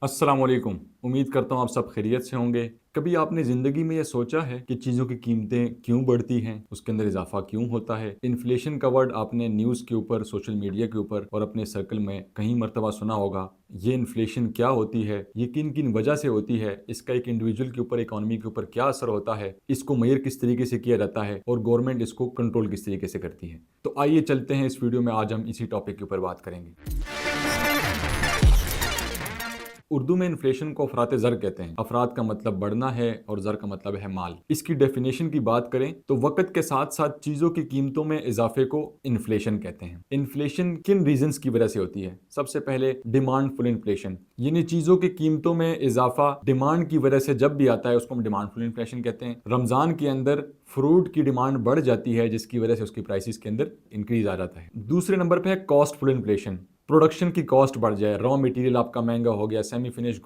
अस्सलाम वालेकुम। उम्मीद करता हूँ आप सब खैरियत से होंगे। कभी आपने ज़िंदगी में ये सोचा है कि चीज़ों की कीमतें क्यों बढ़ती हैं, उसके अंदर इजाफा क्यों होता है? इन्फ्लेशन का वर्ड आपने न्यूज़ के ऊपर, सोशल मीडिया के ऊपर और अपने सर्कल में कई मर्तबा सुना होगा। ये इन्फ्लेशन क्या होती है, ये किन किन वजह से होती है, इसका एक इंडिविजुअल के ऊपर, इकॉनमी के ऊपर क्या असर होता है, इसको मेजर किस तरीके से किया जाता है और गवर्नमेंट इसको कंट्रोल किस तरीके से करती है। तो आइए चलते हैं, इस वीडियो में आज हम इसी टॉपिक के ऊपर बात करेंगे। उर्दू में इन्फ्लेशन को अफरात ज़र कहते हैं। अफराद का मतलब बढ़ना है और ज़र का मतलब है माल। इसकी डेफिनेशन की बात करें तो वक़्त के साथ साथ चीज़ों की कीमतों में इजाफे को इन्फ्लेशन कहते हैं। इन्फ्लेशन किन रीजंस की वजह से होती है? सबसे पहले डिमांड फुल इन्फ्लेशन, यानी चीज़ों की कीमतों में इजाफा डिमांड की वजह से जब भी आता है उसको हम डिमांड फुल इन्फ्लेशन कहते हैं। रमज़ान के अंदर फ्रूट की डिमांड बढ़ जाती है जिसकी वजह से उसकी प्राइसेस के अंदर इंक्रीज आ जाता है। दूसरे नंबर पे है कॉस्ट फुल इन्फ्लेशन। प्रोडक्शन की कॉस्ट बढ़ जाए, रॉ मटेरियल आपका महंगा हो गया, सेमी फिनिश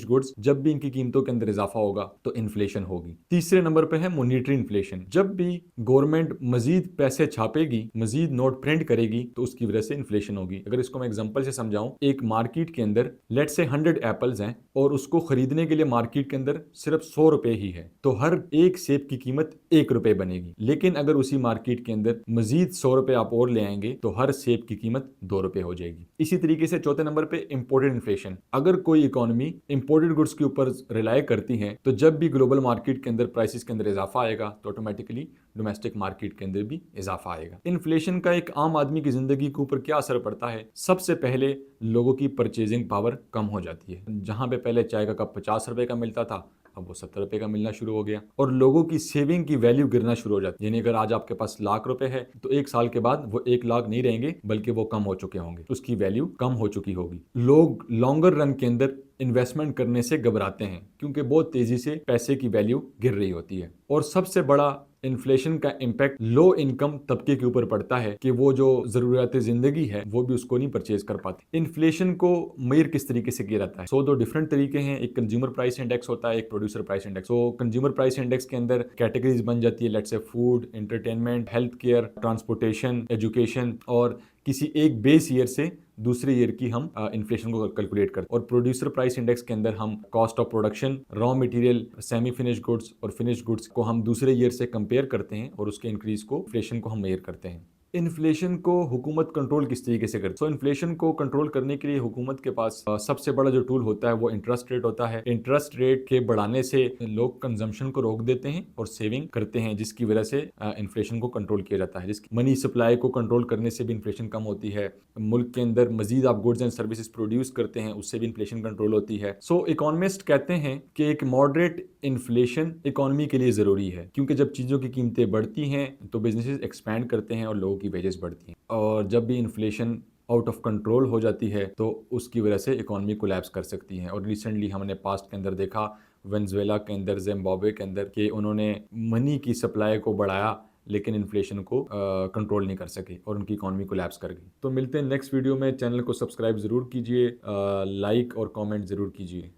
गुड्स, जब भी इनकी कीमतों के अंदर इजाफा होगा तो इन्फ्लेशन होगी। तीसरे नंबर पे है मॉनेटरी इन्फ्लेशन। जब भी गवर्नमेंट मजीद पैसे छापेगी, मजीद नोट प्रिंट करेगी तो उसकी वजह से इन्फ्लेशन होगी। अगर इसको मैं एग्जांपल से समझाऊं, एक मार्केट के अंदर लेट से 100 एप्पल्स हैं और उसको खरीदने के लिए मार्केट के अंदर सिर्फ 100 रुपए ही है, तो हर एक सेब की कीमत 1 रुपए बनेगी। लेकिन अगर उसी मार्केट के अंदर मजीद 100 रुपए आप और ले आएंगे तो हर सेब की कीमत 2 रुपए हो जाएगी। इसी तरीके से चौथे नंबर पे इंपोर्टेड इन्फ्लेशन। अगर कोई इकोनॉमी इंपोर्टेड गुड्स के ऊपर रिलाय करती है तो जब भी ग्लोबल मार्केट के अंदर प्राइसेस के अंदर इजाफा आएगा तो ऑटोमेटिकली डोमेस्टिक मार्केट के अंदर भी इजाफा आएगा। इन्फ्लेशन का एक आम आदमी की जिंदगी के ऊपर क्या असर पड़ता है? सबसे पहले लोगों की परचेजिंग पावर कम हो जाती है। जहां पे पहले चाय का कप 50 रुपए का मिलता था, अब वो 70 रुपए का मिलना शुरू हो गया और लोगों की सेविंग की वैल्यू गिरना शुरू हो जाती है। यानी अगर आज आपके पास लाख रुपए है तो 1 साल के बाद वो 1 लाख नहीं रहेंगे बल्कि वो कम हो चुके होंगे, उसकी वैल्यू कम हो चुकी होगी। लोग लॉन्गर रन के अंदर इन्वेस्टमेंट करने से घबराते हैं क्योंकि बहुत तेजी से पैसे की वैल्यू गिर रही होती है। और सबसे बड़ा इन्फ्लेशन का इम्पैक्ट लो इनकम तबके के ऊपर पड़ता है कि वो जो जरूरियात जिंदगी है वो भी उसको नहीं परचेज कर पाते। इन्फ्लेशन को मेजर किस तरीके से किया जाता है? दो डिफरेंट तरीके हैं। एक कंज्यूमर प्राइस इंडेक्स होता है, एक प्रोड्यूसर प्राइस इंडेक्स। तो कंज्यूमर प्राइस इंडेक्स के अंदर कैटेगरीज बन जाती है, let's say food, entertainment, health care, transportation, education, और किसी एक बेस ईयर से दूसरे ईयर की हम इन्फ्लेशन को कैलकुलेट करते हैं। और प्रोड्यूसर प्राइस इंडेक्स के अंदर हम cost of production, raw material, semi finish goods और फिनिश गुड्स को हम दूसरे ईयर से कंपेयर करते हैं और उसके इंक्रीज को, इन्फ्लेशन को हम मेजर करते हैं। इन्फ्लेशन को हुकूमत कंट्रोल किस तरीके से करती है? तो इन्फ्लेशन को कंट्रोल करने के लिए हुकूमत के पास सबसे बड़ा जो टूल होता है वो इंटरेस्ट रेट होता है। इंटरेस्ट रेट के बढ़ाने से लोग कंजम्पशन को रोक देते हैं और सेविंग करते हैं, जिसकी वजह से इन्फ्लेशन को कंट्रोल किया जाता है। जिसकी मनी सप्लाई को कंट्रोल करने से भी इन्फ्लेशन कम होती है। मुल्क के अंदर मजीद आप गुड्स एंड सर्विसेज प्रोड्यूस करते हैं, उससे भी इन्फ्लेशन कंट्रोल होती है। सो इकोनॉमिस्ट कहते हैं कि एक मॉडरेट इन्फ्लेशन इकोनॉमी के लिए जरूरी है, क्योंकि जब चीज़ों की कीमतें बढ़ती हैं तो बिजनेसेस एक्सपैंड करते हैं और लोगों की वेजेस बढ़ती हैं। और जब भी इन्फ्लेशन आउट ऑफ कंट्रोल हो जाती है तो उसकी वजह से इकोनॉमी कोलैप्स कर सकती है। और रिसेंटली हमने पास्ट के अंदर देखा, वेनेजुएला के अंदर, जिम्बाब्वे के अंदर, कि उन्होंने मनी की सप्लाई को बढ़ाया लेकिन इन्फ्लेशन को कंट्रोल नहीं कर सके और उनकी इकोनॉमी कोलैप्स कर गई। तो मिलते हैं नेक्स्ट वीडियो में। चैनल को सब्सक्राइब ज़रूर कीजिए, लाइक और कमेंट ज़रूर कीजिए।